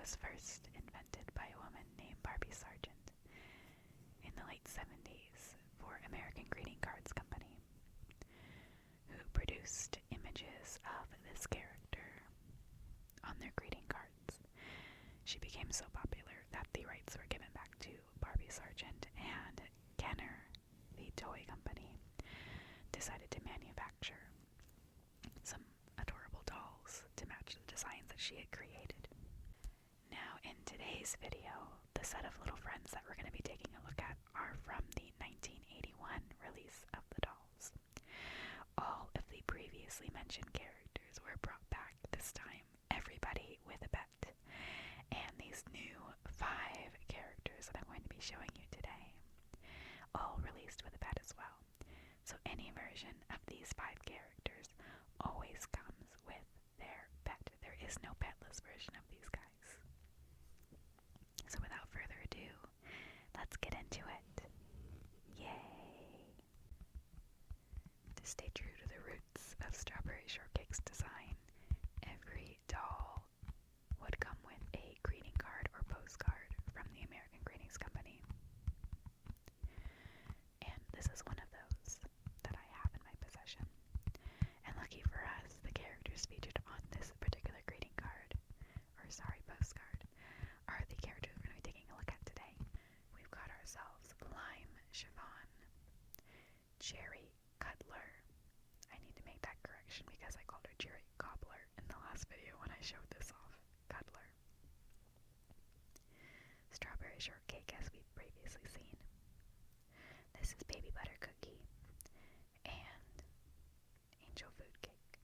was first invented by a woman named Barbie Sargent in the late 70s for American Greeting Cards Company, who produced images of this character on their greeting cards. She became so popular that the rights were given back to Barbie Sargent, and Kenner, the toy company, decided to manufacture some adorable dolls to match the designs that she had created. Now, in today's video, the set of little friends that we're going to be taking a look at are from the 1981 release of the dolls. All of the previously mentioned characters were brought back, this time everybody with a pet. And these new 5 characters that I'm going to be showing you today, all released with a pet as well. So any version of these 5 characters always comes with their pet. There is no petless version of these guys. So without further ado, let's get into it. Yay! To stay true to the roots of Strawberry Shortcake's design, every doll would come with a greeting card or postcard from the American Greetings Company. And this is one of those that I have in my possession. And lucky for us, the characters featured on this particular greeting card, postcard, are the characters we're going to be taking a look at today. We've got ourselves Lime Chiffon, Cherry Cuddler. I need to make that correction because I called her Cherry Cobbler in the last video when I showed this off. Cuddler. Strawberry Shortcake, as we've previously seen. This is Baby Butter Cookie and Angel Food Cake.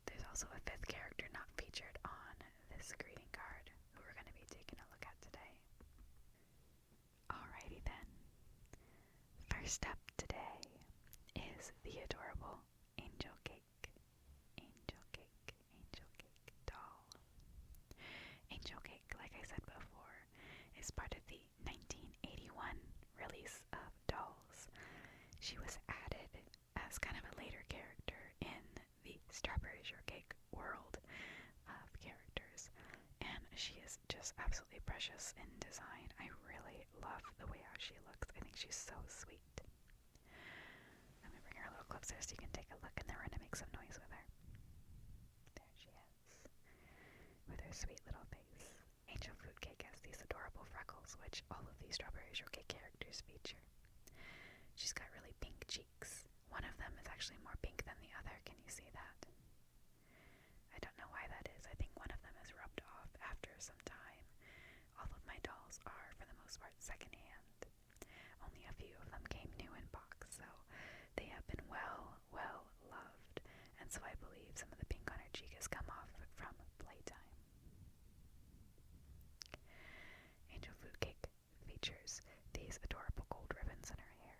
There's also a 5th character not featured on this greeting card who we're going to be taking a look at today. Alrighty then. First up today is the adorable Angel Cake. Angel Cake, Angel Cake doll. Angel Cake, like I said before, is part of the 1981 release of dolls. She was added as kind of a later character in the Strawberry Shortcake world of characters, and she is just absolutely precious in design. I really love the way how she looks. I think she's so sweet. Let me bring her a little closer so you can take a look, and then we're going to make some noise with her. There she is, with her sweet little face. Angel Food Cake has these adorable freckles, which all of these Strawberry Shortcake characters feature. She's got really pink cheeks. One of them is actually more pink than the other. Can you see that? I don't know why that is. I think one of them is rubbed off after some time. All of my dolls are, for the most part, secondhand. Only a few of them came new in box, so they have been well loved. And so I believe some of the pink on her cheek has come off from playtime. Angel Food Cake features these adorable gold ribbons in her hair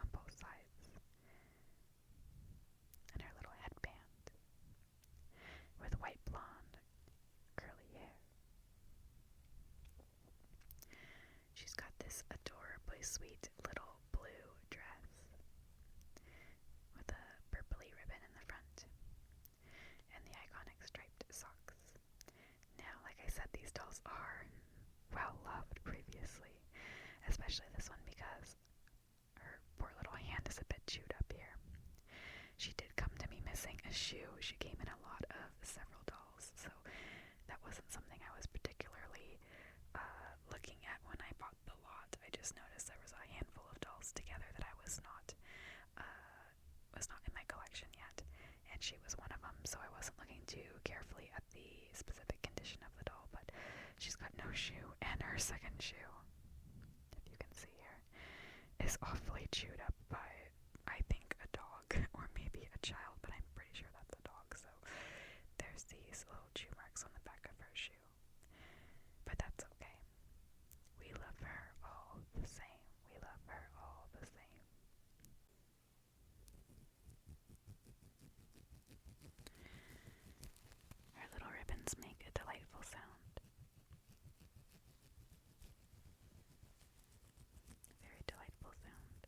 on both sides, and her little headband with white blonde curly hair. She's got this adorably sweet little blue dress with a purpley ribbon in the front and the iconic striped socks. Now, like I said, these dolls are well loved previously, especially this one because her poor little hand is a bit chewed up here. She did come to me missing a shoe. She came in a lot of several dolls, so that wasn't something I was particularly looking at when I bought the lot. I just noticed there was a handful of dolls together that I was not in my collection yet, and she was one of them, so I wasn't looking too carefully at the specific condition of the doll, but she's got no shoe, and her second shoe, if you can see here, is awfully chewed up by, I think, a dog, or maybe a child, but I'm pretty sure that's a dog, so there's these little chew marks on the back of her shoe. But that's okay. We love her all the same. We love her all the same. Her little ribbons make a delightful sound. Very delightful sound.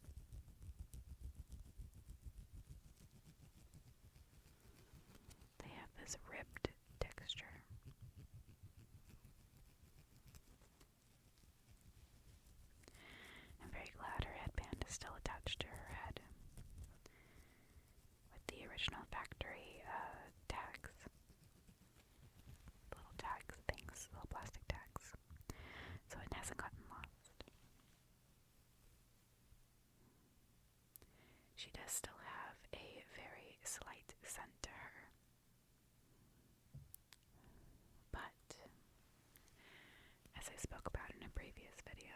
she does still have a very slight scent to her. But, as I spoke about in a previous video,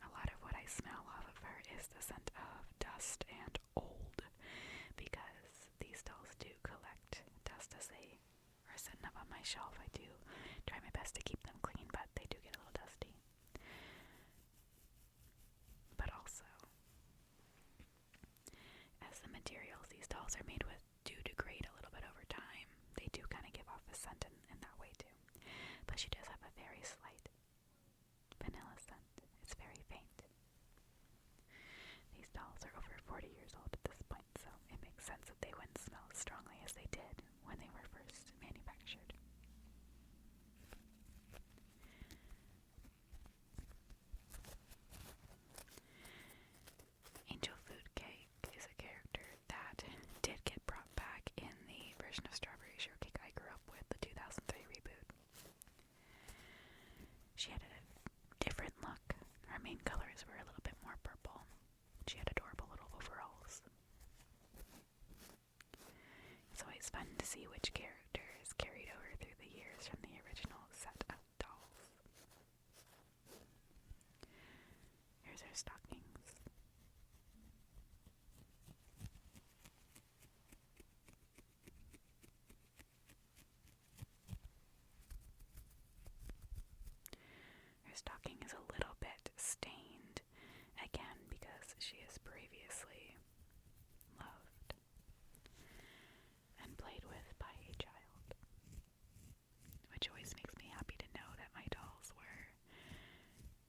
a lot of what I smell off of her is the scent of dust and old, because these dolls do collect dust as they are sitting up on my shelf. I do try my best to keep them clean, but they do get a little dusty. But also, as the materials these dolls are made with do degrade a little bit over time, they do kind of give off a scent in that way too. But she does have a very slight vanilla scent. It's very faint. These dolls are over 40 years old at this point, so it makes sense that they wouldn't smell as strongly as they did when they were first manufactured. Angel Food Cake is a character that did get brought back in the version of Strawberry Shortcake I grew up with, the 2003 reboot. She had a different look. Her main colors were a little bit more purple. She had adorable little overalls. It's always fun to see which characters carried over through the years from the original set of dolls. Here's her stockings. Her stocking is a little bit stained, again because she is previously loved and played with by a child, which always makes me happy to know that my dolls were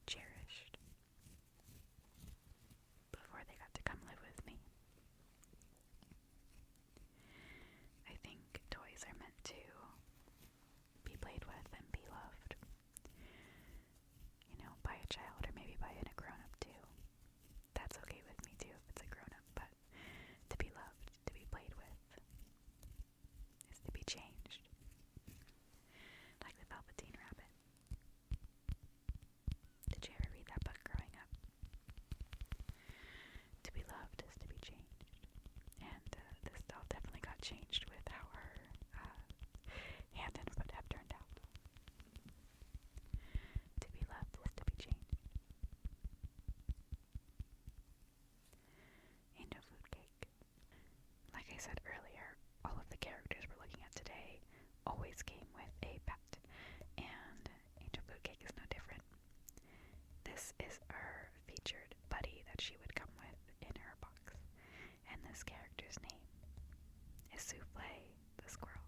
cherished before they got to come live with me. I think toys are meant to be played with and be loved, by a child or maybe by a grown-up too. That's okay with me too if it's a grown-up, but to be loved, to be played with, is to be changed. Like the Velveteen Rabbit. Did you ever read that book growing up? To be loved is to be changed. And this doll definitely got changed with how her hand and foot have turned out. To be loved is to be changed. Angel Food Cake. Like I said earlier, all of the characters we're looking at today always came with a pet, and Angel Food Cake is no different. This is her featured buddy that she would come with in her box, and this character's name is Souffle the Squirrel.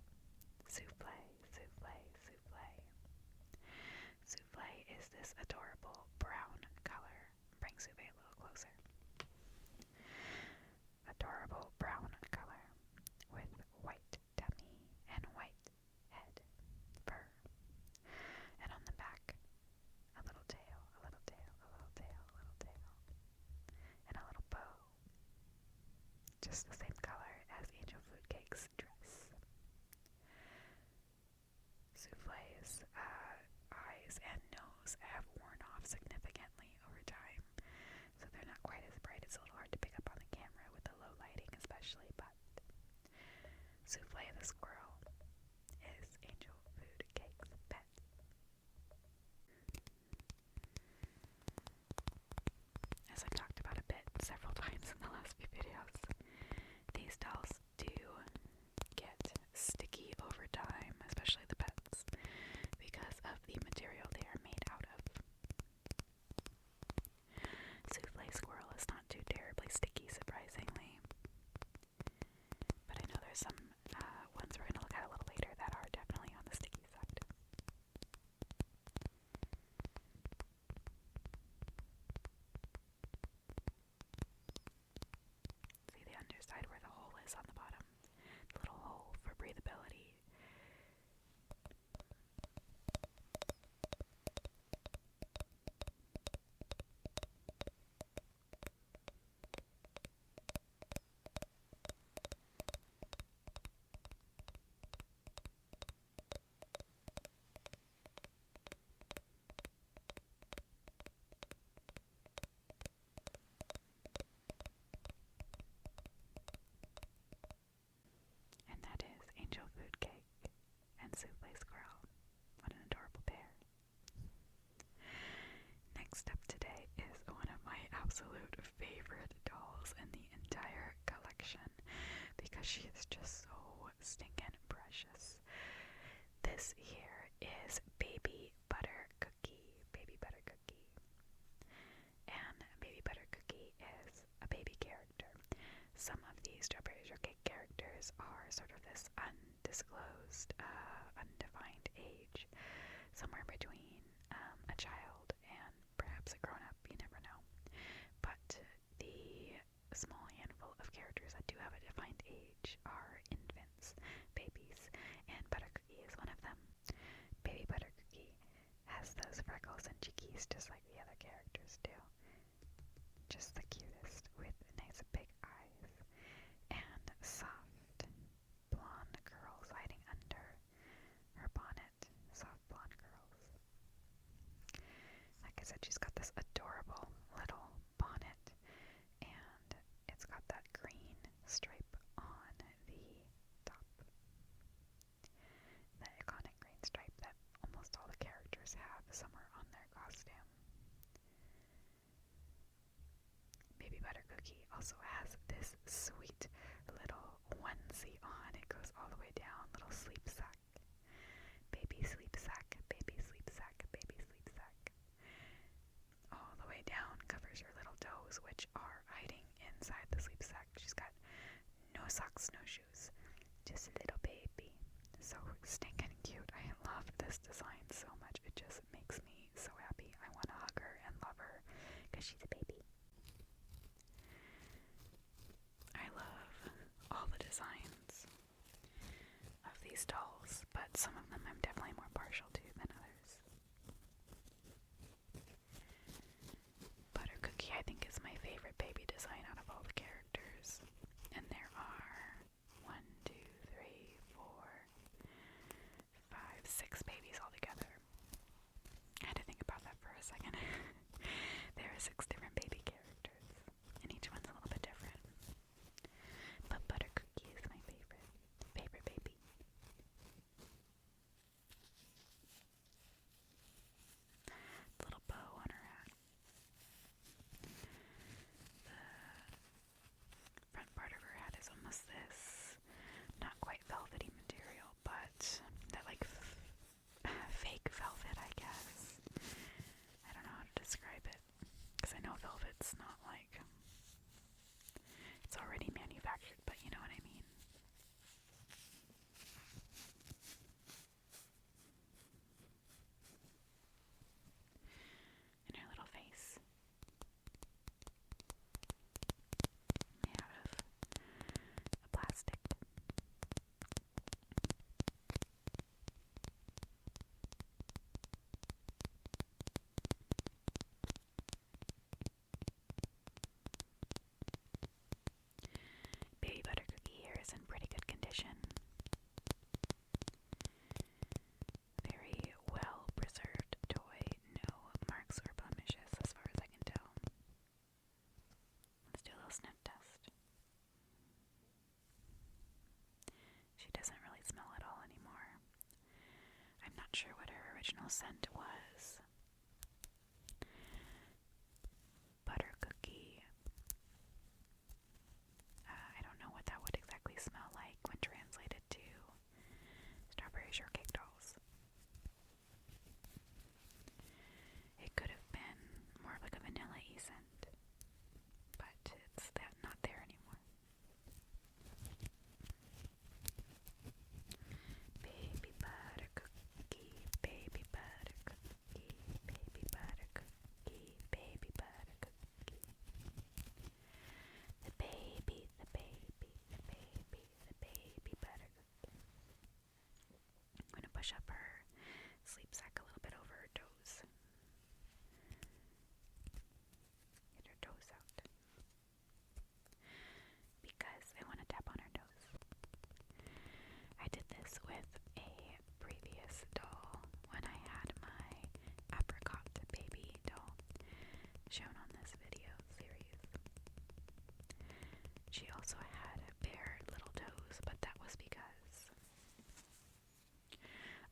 Souffle, Souffle, Souffle. Souffle is this adorable brown color. Bring Souffle a little closer. Adorable brown color with white tummy and white head, fur, and on the back a little tail, a little tail, a little tail, a little tail, and a little bow. Just the same color as Angel Food Cake's dress. Souffle's eyes and nose have worn off significantly over time, so they're not quite as bright. It's a little hard to pick up on the camera with the low lighting especially, but Souffle the Squirrel is Angel Food Cake's pet. As I've talked about a bit several times in the last few videos, these dolls do get sticky over time, especially the pets, because of the material they are made out of. Souffle Squirrel is not too terribly sticky, surprisingly, but I know there's some ones we're going to absolute favorite dolls in the entire collection because she is just so stinking precious. This here is Baby Butter Cookie. Baby Butter Cookie. And Baby Butter Cookie is a baby character. Some of the Strawberry Shortcake characters are sort of this undisclosed, undefined age, somewhere between a child and perhaps a grown-up, you never know. But the small handful of characters that do have a defined age are infants, babies, and Butter Cookie is one of them. Baby Butter Cookie has those freckles and cheekies just like the other characters do. Just the cutest, with nice big eyes and soft blonde curls hiding under her bonnet. Soft blonde curls. Like I said, she's got this adorable little bonnet, and it's got that green stripe on the top. The iconic green stripe that almost all the characters have somewhere on their costume. Baby Butter Cookie also has this sweet little onesie on. It goes all the way down, little sleep sack. Baby sleep sack, baby sleep sack, baby sleep sack. All the way down, covers her little toes, which are hiding inside the sleep sack. She's got no socks, no shoes, just a little baby. So stinking cute. I love this design so much. It just makes me so happy. I want to hug her and love her because she's a baby. I love all the designs of these dolls, but some of them I'm definitely more partial to than others. Butter Cookie, I think, is my favorite baby design out of all the characters. And there are 1, 2, 3, 4, 5, 6 babies altogether. I had to think about that for a second. There are 6 different baby characters, and each one's a little bit different. But Butter Cookie is my favorite baby. The little bow on her hat. The front part of her hat is almost this, not quite velvety material, but that like fake velvet, I guess. I don't know how to describe it, because I know velvet's not like, it's already manufactured, but you know what I mean. And her little face, made out of a plastic. Baby Butter Cookie here is in pretty good condition. Very well preserved toy, no marks or blemishes as far as I can tell. Let's do a little sniff test. She doesn't really smell at all anymore. I'm not sure what her original scent was. Butter Cookie. I don't know what that would exactly smell like when translated to Strawberry Shortcake dolls. It could have been more of like a vanilla-y scent, but it's not there anymore. Baby Butter Cookie, baby butter cookie, baby butter cookie, baby butter cookie. The baby, the baby, the baby, the baby butter cookie. I'm going to push up her sleep sack a little bit over her toes. Get her toes out. Because I want to tap on her toes. I did this with a previous doll when I had my apricot baby doll shown on this video series. She also had bare little toes, but that was because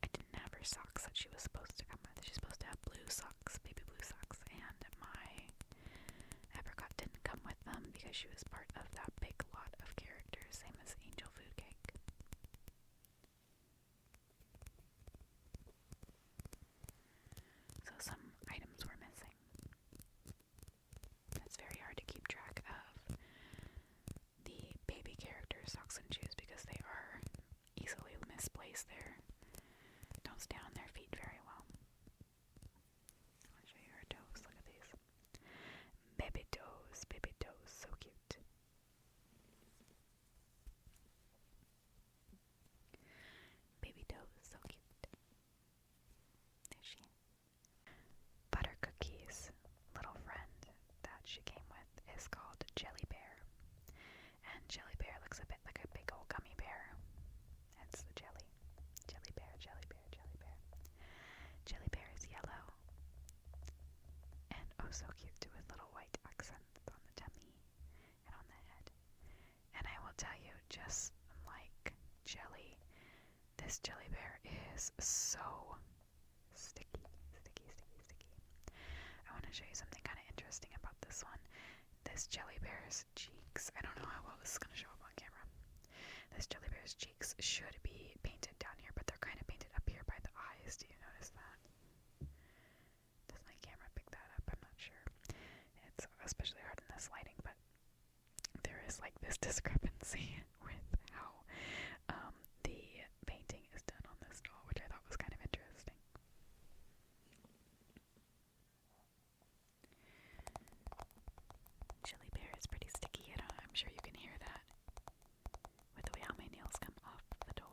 I didn't have her socks that she was supposed to come with. She's supposed to have blue socks, baby blue socks, and my apricot because she was part of that big lot of characters, same as Angel Food Cake. So some items were missing. It's very hard to keep track of the baby character socks and shoes because they are easily misplaced. Don't stay on their feet very well. I'll show you her toes. Look at these. Baby toes, so cute. Baby toes, so cute. There she is. Butter Cookie's little friend that she came with is called Jelly Bear. And Jelly Bear looks a bit like a big old gummy bear. Hence the jelly. Jelly Bear, Jelly Bear, Jelly Bear. Jelly Bear is yellow. And oh so cute with little white accents on the tummy and on the head. And I will tell you, just like jelly, this Jelly Bear is so sticky. I want to show you something kind of interesting about this one. This Jelly Bear's cheeks, I don't know how well this is going to show up on camera. This Jelly Bear's cheeks should be painted down here, but they're kind of painted up here by the eyes. Do you notice that? Does my camera pick that up? I'm not sure. It's especially hard in this lighting, but there is like this discrepancy with how the painting is done on this doll, which I thought was kind of interesting. Jelly Bear is pretty sticky. I'm sure you can hear that with the way how my nails come off the toy.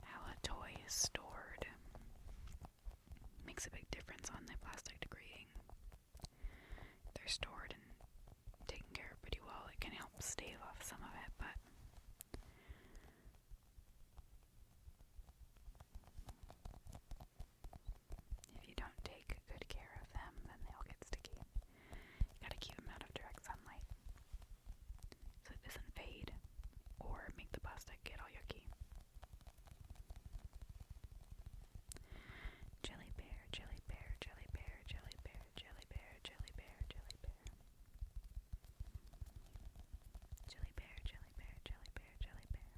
How a toy is stored makes a big difference on the plastic degrading. If they're stored and taken care of pretty well, it can help stave off some of it, but if you don't take good care of them, then they'll get sticky. You gotta keep them out of direct sunlight so it doesn't fade or make the plastic get all yucky. Jelly Bear, Jelly Bear, Jelly Bear, Jelly Bear, Jelly Bear, Jelly Bear, Jelly Bear. Jelly Bear, Jelly Bear, Jelly Bear, Jelly Bear.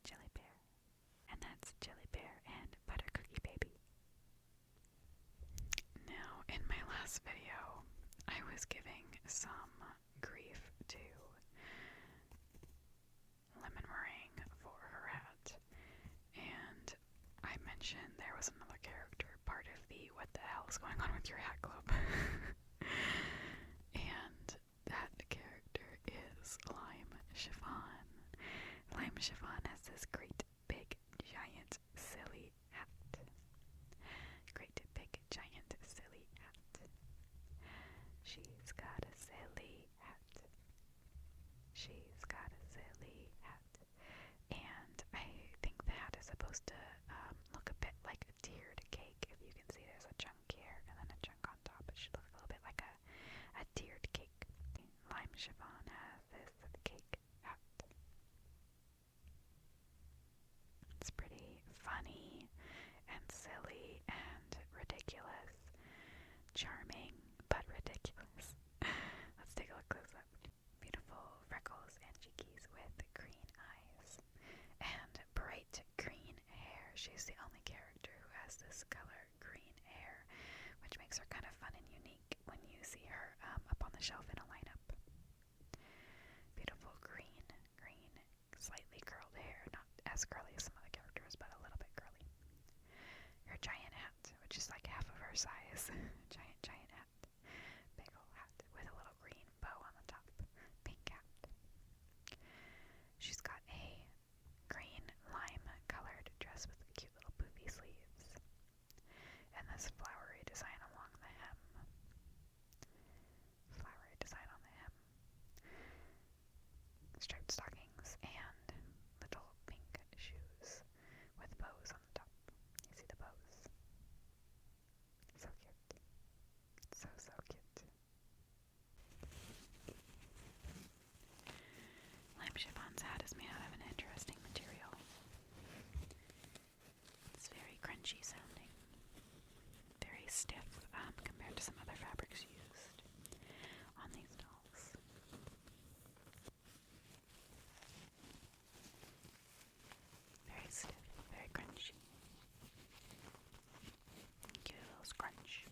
Jelly Bear. And that's Jelly Bear and Butter Cookie Baby. Now, in my last video, I was giving some grief to Lemon Meringue for her hat. And I mentioned there was another character part of the What the Hell is Going On with Your Hat Club. And that character is Lime Chiffon. Lime Chiffon has this great big giant silly hat. Great big giant silly hat. She's got a silly hat. She's got a silly hat. And I think the hat is supposed to look a bit like a tiered cake. If you can see, there's a chunk here and then a chunk on top. It should look a little bit like a tiered cake. Lime Chiffon has this cake hat. It's pretty funny and silly and ridiculous. Charming, but ridiculous. Let's take a look close up. Beautiful freckles and cheekies with green eyes and bright green hair. She's the only character who has this color green hair, which makes her kind of fun and unique when you see her up on the shelf in a lineup. Beautiful green, slightly curled hair, not as curly as some other characters, but a little bit curly. Her giant hat, which is like half of her size. Giant hat. Big ol' hat with a little green bow on the top. Pink hat. She's got a green lime colored dress with cute little poofy sleeves. And this flowery design along the hem. Flowery design on the hem. stiff compared to some other fabrics used on these dolls. Very stiff, very crunchy. Give it a little scrunch.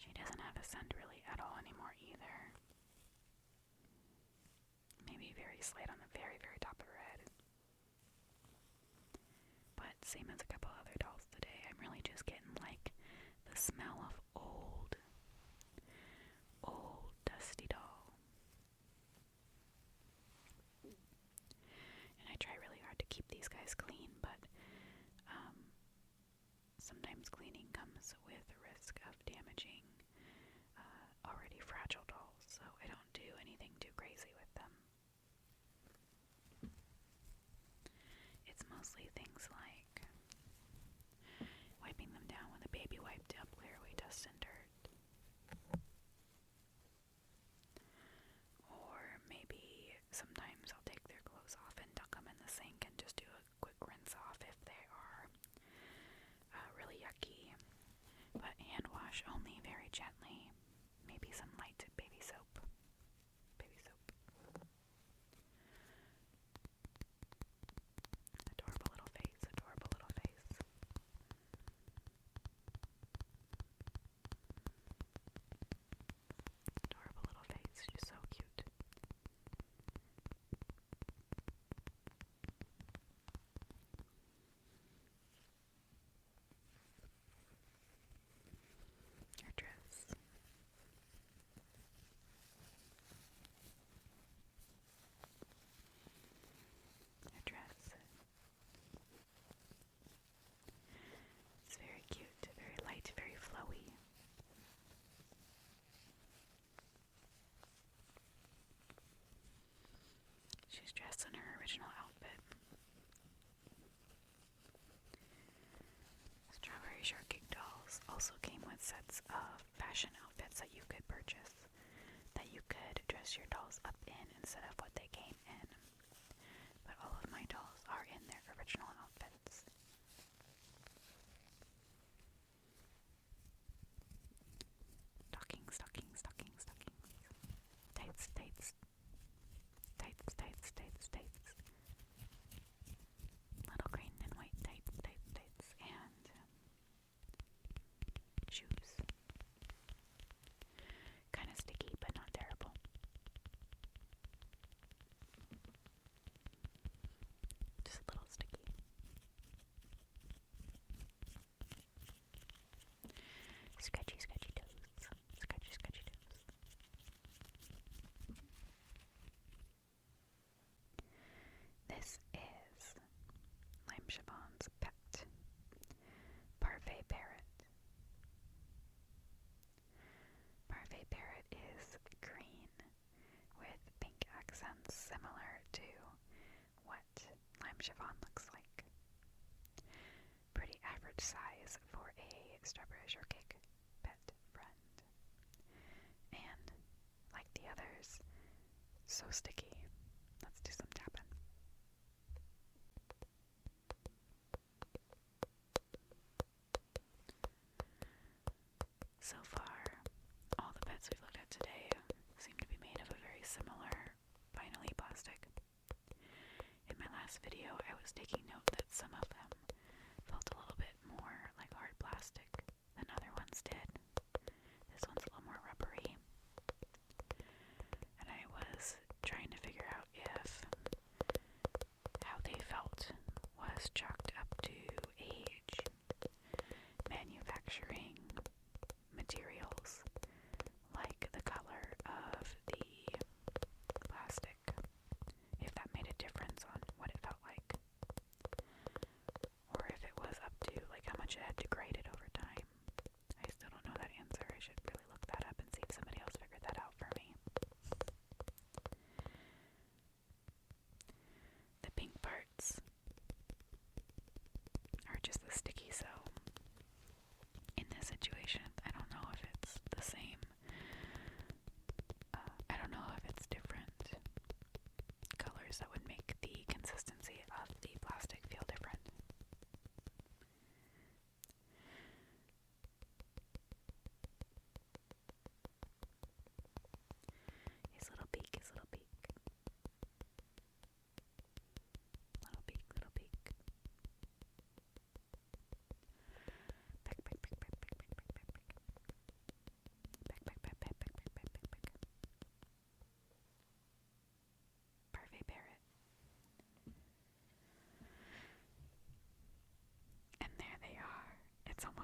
She doesn't have a scent really at all anymore either. Maybe very slight on the very, very top of her head. But same as a couple other dolls today, I'm really just getting like the smell of old dusty doll. And I try really hard to keep these guys clean, but sometimes cleaning comes with the risk of damaging already fragile dolls, so I don't do anything too crazy with them. It's mostly things like wiping them down with a baby wipe to help clear away dust and dirt. Or maybe sometimes I'll take their clothes off and dunk them in the sink and just do a quick rinse off if they are really yucky. But hand wash only very gently. Maybe some light baby soap. Adorable little face, adorable little face. Adorable little face, she's so cute. Her dress. Her dress. It's very cute, very light, very flowy. She's dressed in her original outfit. Strawberry Shortcake dolls also came with sets of fashion outfits that you could purchase, that you could dress your dolls up in instead of what they came in. But all of my dolls are in their original outfits. Stockings, stockings, stockings, stockings. Tights, tights. Tights, tights, tights, tights. Little green and white tights, tights, tights. And shoes. Kind of sticky, but not terrible. Just a little sticky. Scratchy, scratchy toes. Scratchy, scratchy toes. This is Lime Chiffon's pet, Parfait Parrot. Parfait Parrot is green with pink accents similar to what Lime Chiffon looks like. Pretty average size for a Strawberry Shortcake pet friend. And, like the others, so sticky. Let's do some tapping. So far, all the pets we've looked at today seem to be made of a very similar vinyl-y plastic. In my last video, I was taking note that some of them felt a little bit more like hard plastic than other ones did. This one's a little more rubbery. And I was trying to figure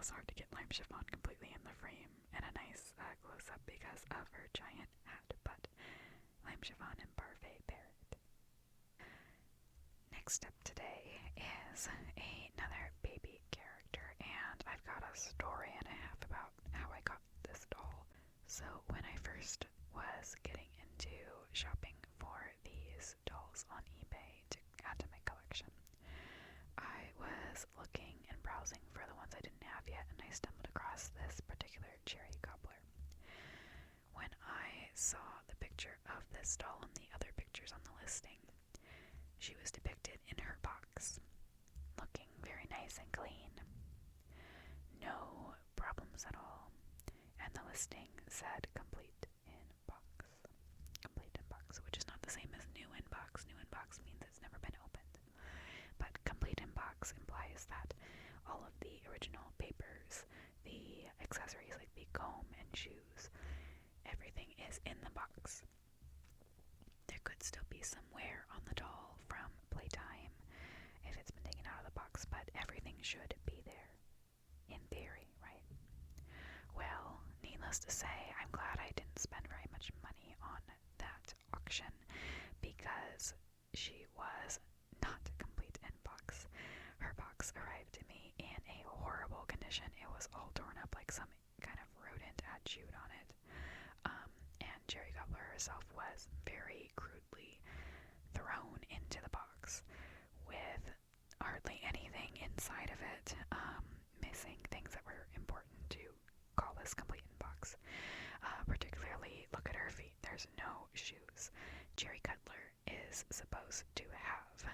was hard to get lime chiffon completely in the frame and a nice close-up because of her giant hat, but lime chiffon and Parfait Parrot. Next up today is another baby character, and I've got a story and a half about how I got this doll. So when I first was getting into shopping for these dolls on eBay to add to my collection, I was looking and browsing for the ones I didn't have yet, and I stumbled across this particular cherry cobbler. When I saw the picture of this doll and the other pictures on the listing, she was depicted in her box, looking very nice and clean. No problems at all, and the listing said complete in box. Complete in box, which is not the same as new in box. New in box means it's never been opened. But complete in box implies that all of the original papers, the accessories like the comb and shoes, everything is in the box. There could still be some wear on the doll from playtime if it's been taken out of the box, but everything should be there, in theory, right? Well, needless to say, I'm glad I didn't spend very much money on that auction because she was not complete in box. Her box arrived to me in a horrible condition. It was all torn up like some kind of rodent had chewed on it. And Cherry Cobbler herself was very crudely thrown into the box with hardly anything inside of it, missing things that were important to call this complete in box. Particularly, look at her feet. There's no shoes. Cherry Cuddler is supposed to have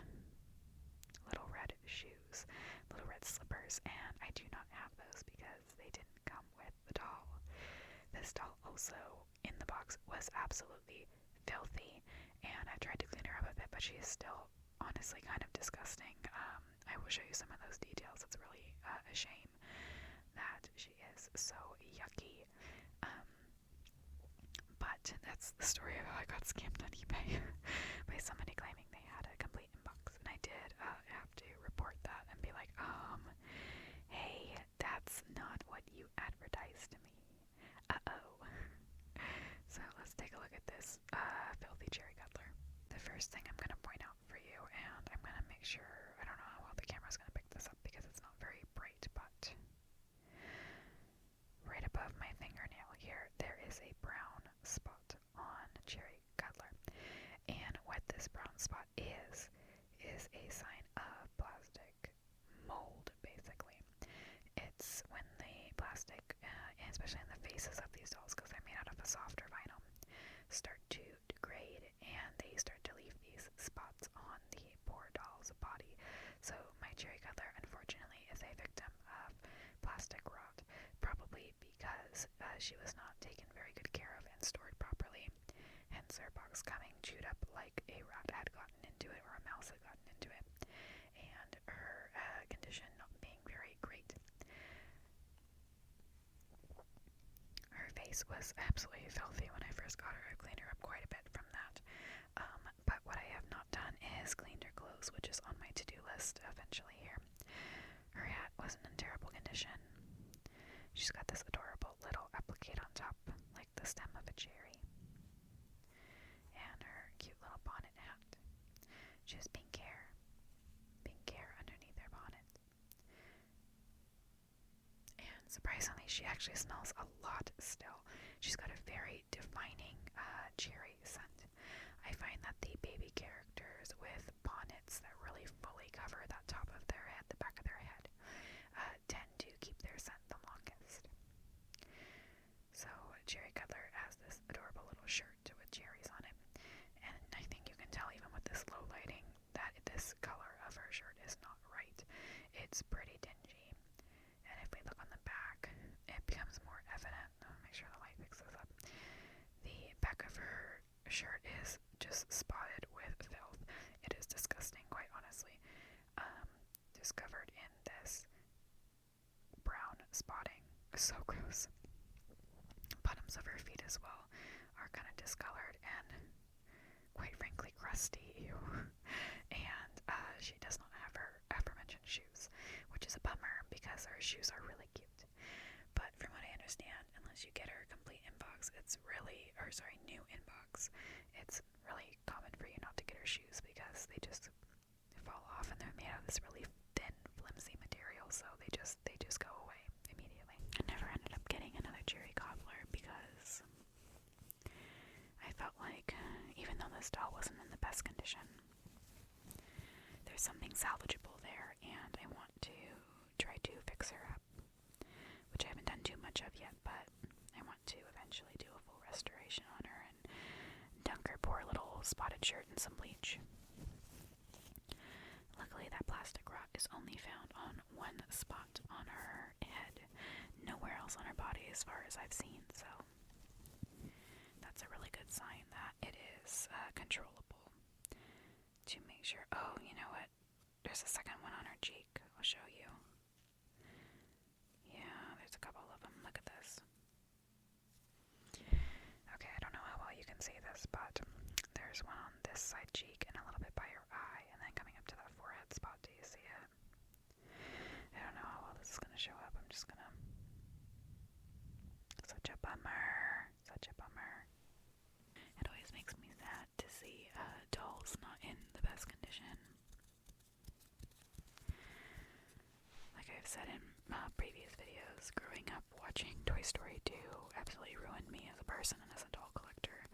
little red shoes, little red slippers, and I do not have those because they didn't come with the doll. This doll also, in the box, was absolutely filthy, and I tried to clean her up a bit, but she is still honestly kind of disgusting. I will show you some of those details. It's really a shame that she is so yucky. But that's the story of how I got scammed on eBay by somebody claiming they had a complete in box, and I did have to report that and be like, hey, that's not what you advertised to me. Uh-oh. So let's take a look at this filthy cherry cuddler. The first thing I'm going to point out for you, and I'm going to make sure, I don't know how well the camera's going to pick this up because it's not very bright, but right above my fingernail here, there is a brown spot on cherry cuddler. And what this brown spot is a sign of plastic mold, basically. It's when the plastic, especially in the faces of these dolls, because they're made out of a softer vinyl, start to degrade and they start to leave these spots on the poor doll's body. So my cherry cuddler, unfortunately, is a victim of plastic rot, probably because she was not taken very good care of and stored properly, hence her box coming chewed up like a rat had gotten into it or a mouse had gotten into it, and her condition not being very great. Her face was absolutely filthy when I first got her. I cleaned her up quite a bit from that. But what I have not done is cleaned her clothes, which is on my to-do list eventually here. Her hat wasn't in terrible condition. She's got this adorable little applique on top, like the stem of a cherry. And her cute little bonnet hat. She has pink hair underneath her bonnet. And surprisingly, she actually smells a lot still. She's got a very defining cherry scent. I find that the baby characters with bonnets that really fully cover that top of their head, the back of their head, tend to keep their scent the longest. So Cherry Cuddler has this adorable little shirt with cherries on it, and I think you can tell even with this low lighting that this color of her shirt is not right. It's pretty dingy, and if we look on the back, it becomes more evident. I'll make sure the light picks this up. The back of her shirt is just spotted with filth. It is disgusting, quite honestly. Just covered in this brown spotting. So gross. Bottoms of her feet as well are kind of discolored and quite frankly crusty. And she does not have her aforementioned shoes, which is a bummer because her shoes are really cute. understand, unless you get her complete inbox, new inbox, it's really common for you not to get her shoes because they just fall off and they're made out of this really thin, flimsy material, so they just go away immediately. I never ended up getting another cherry cobbler because I felt like, even though this doll wasn't in the best condition, there's something salvageable there, and I want to try to fix her up, which I haven't done too much of yet, but I want to eventually do a full restoration on her and dunk her poor little spotted shirt in some bleach. Luckily, that plastic rot is only found on one spot on her head, nowhere else on her body as far as I've seen, so that's a really good sign that it is controllable. To make sure, oh, you know what, there's a second one on her cheek, I'll show you. Yeah, there's a couple of them, look at this. Okay, I don't know how well you can see this, but there's one on this side cheek and a little bit by her eye, and then coming up to that forehead spot. Do you see it? I don't know how well this is going to show up. I'm just going to... Such a bummer. Such a bummer. It always makes me sad to see dolls not in the best condition. Like I've said in previous videos, growing up watching Toy Story 2 absolutely ruined me as a person and as a doll collector.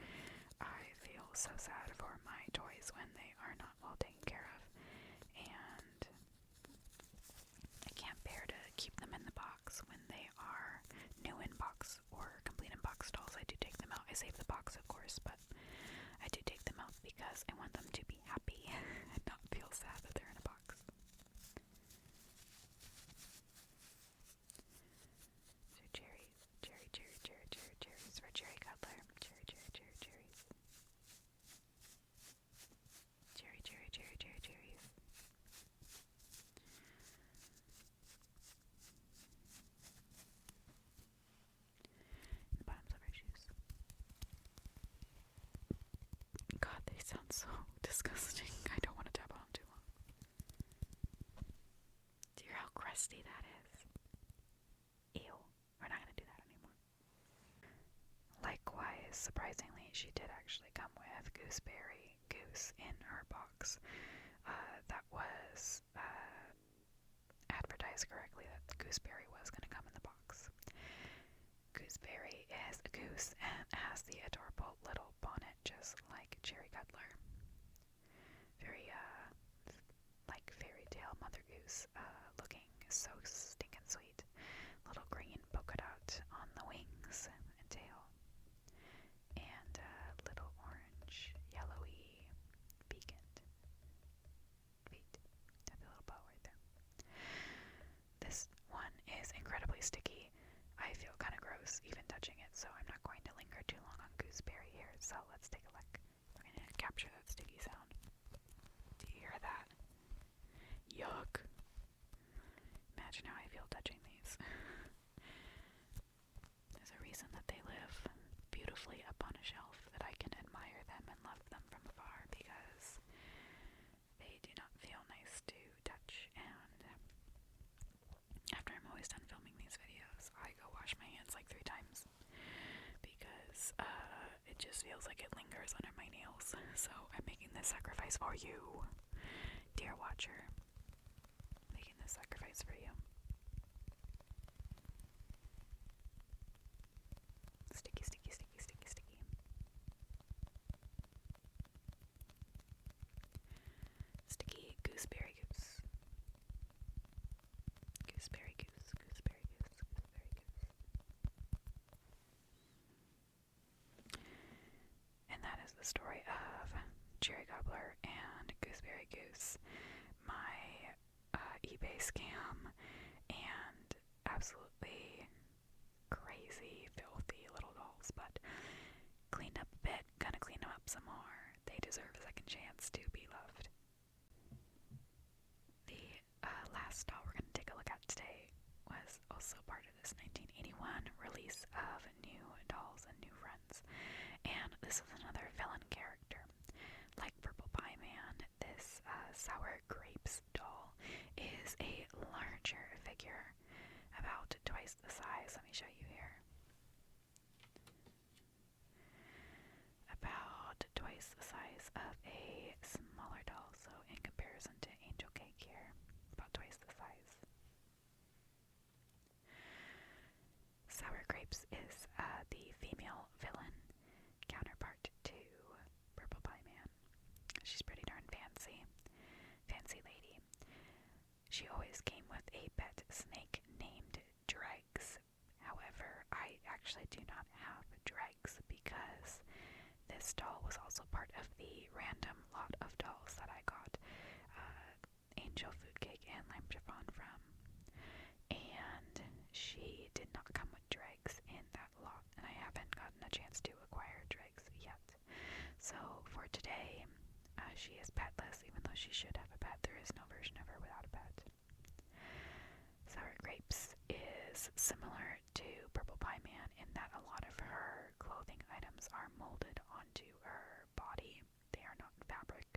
I feel so sad for my toys when they are not well taken care of, and I can't bear to keep them in the box when they are new in box or complete in box dolls. I do take them out. I save the box, of course, but I do take them out because I want them to be happy and not feel sad that they're in a box. So cherries for Cherry Cuddler. Cherries. Cherries. The bottoms of her shoes. God, they sound so disgusting. I don't want to tap on them too long. Do you hear how crusty that is? Ew. We're not going to do that anymore. Likewise, surprisingly, she did actually come with Gooseberry Goose in her box. That was advertised correctly that the Gooseberry was going to come in the box. Gooseberry is a goose and has the adorable little bonnet just like Cherry Cuddler. Very, like fairy tale Mother Goose looking, so stinking sweet. Little green polka dot on the wings and tail. And little orange, yellowy, beacon feet. Have a little bow right there. This one is incredibly sticky. I feel kind of gross even touching it, so I'm not going to linger too long on Gooseberry here. So let's take a look. I'm going to capture that sticky sound. Do you hear that? Yuck. Imagine how I feel touching these. There's a reason that they live beautifully up on a shelf, that I can admire them and love them from afar, because they do not feel nice to touch. And after I'm always done filming these videos, I go wash my hands like 3 times because it just feels like it lingers under my nails. So I'm making this sacrifice for you, dear watcher. Making this sacrifice for you. Sticky, sticky, sticky, sticky, sticky. Sticky Gooseberry Goose. Gooseberry Goose, Gooseberry Goose, Gooseberry Goose. And that is the story of Cherry Cobbler and Gooseberry Goose. My eBay scam and absolutely crazy, filthy little dolls, but cleaned up a bit, gonna clean them up some more. They deserve a second chance to be loved. The last doll we're gonna take a look at today was also part of this 1981 release of New Dolls and New Friends, and this is another villain character. Like Purple Pie Man, this Sour Grapes doll is a larger figure, about twice the size. Let me show you here. she is petless, even though she should have a pet. There is no version of her without a pet. Sour Grapes is similar to Purple Pie Man in that a lot of her clothing items are molded onto her body. They are not fabric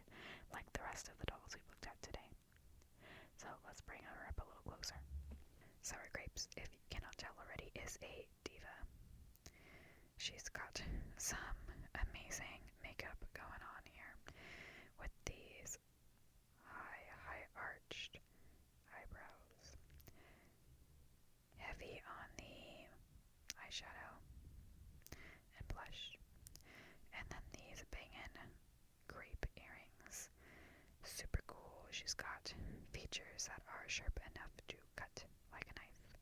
like the rest of the dolls we've looked at today. So let's bring her up a little closer. Sour Grapes, if you cannot tell already, is a diva. She's got some amazing makeup going on here with these high arched eyebrows, heavy on the eyeshadow and blush, and then these bangin' grape earrings. Super cool. She's got features that are sharp enough to cut like a knife.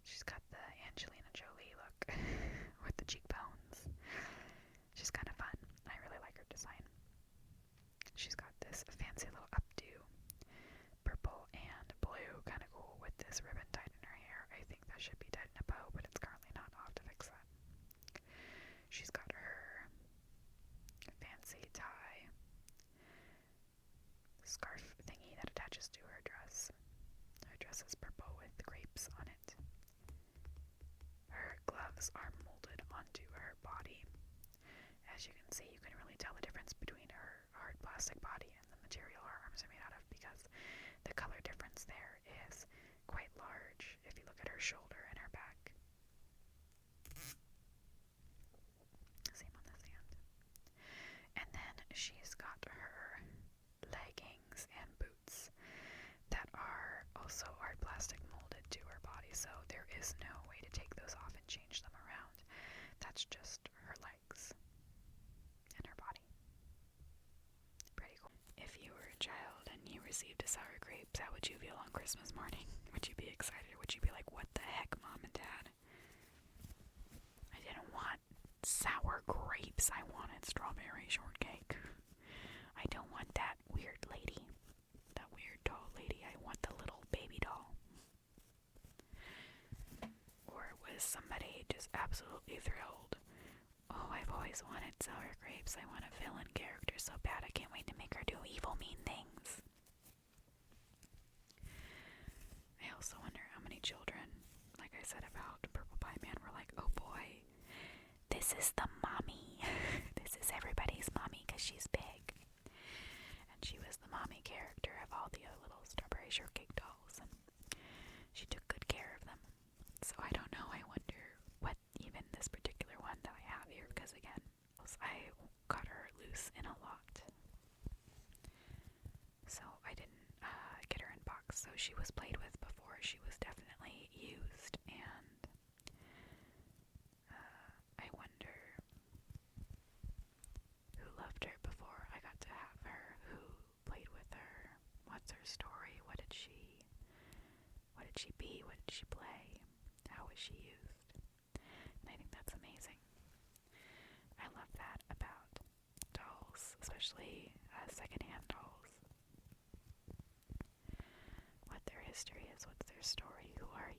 She's got the Angelina Jolie look with the cheekbones. She's kind of fun. I really like her design. She's got this fancy little updo, purple and blue, kind of cool, with this ribbon tied in her hair. I think that should be tied in a bow, but it's currently not. I'll have to fix that. She's got her fancy tie scarf thingy that attaches to her dress. Her dress is purple with grapes on it. Her gloves are molded onto her body. As you can see, you can really tell the difference between her hard plastic body and the material her arms are made out of, because the color difference there is quite large if you look at her shoulder and her back. Same on this hand. And then she's got her leggings and boots that are also hard plastic molded to her body, so there is no way to take those off and change them around. That's just her legs and her body. Pretty cool. If you were a child and you received a Sour Grapes, how would you feel on Christmas morning? Would you be excited, or would you be like, what the heck, Mom and Dad? I didn't want Sour Grapes, I wanted Strawberry Shortcake. I don't want that weird lady, that weird doll lady. I want the little baby doll. Or was somebody just absolutely thrilled? Oh, I've always wanted Sour Grapes. I want a villain character so bad. I can't wait to make her do evil, mean things. I also wonder how many children, like I said about Purple Pie Man, were like, oh boy, this is the mommy. This is everybody's mommy because she's big. And she was the mommy character of all the other little Strawberry Shortcake dolls, and she took good care of them. So I don't know, I wonder what even this particular one that I have here, because again, I got her loose in a lot. So I didn't get her in box. So she was played with before. She was definitely used, and I wonder who loved her before I got to have her, who played with her, what's her story, what did she be, what did she play, how was she used, and I think that's amazing. I love that about dolls, especially secondhand dolls. What their history is, what's their story, who are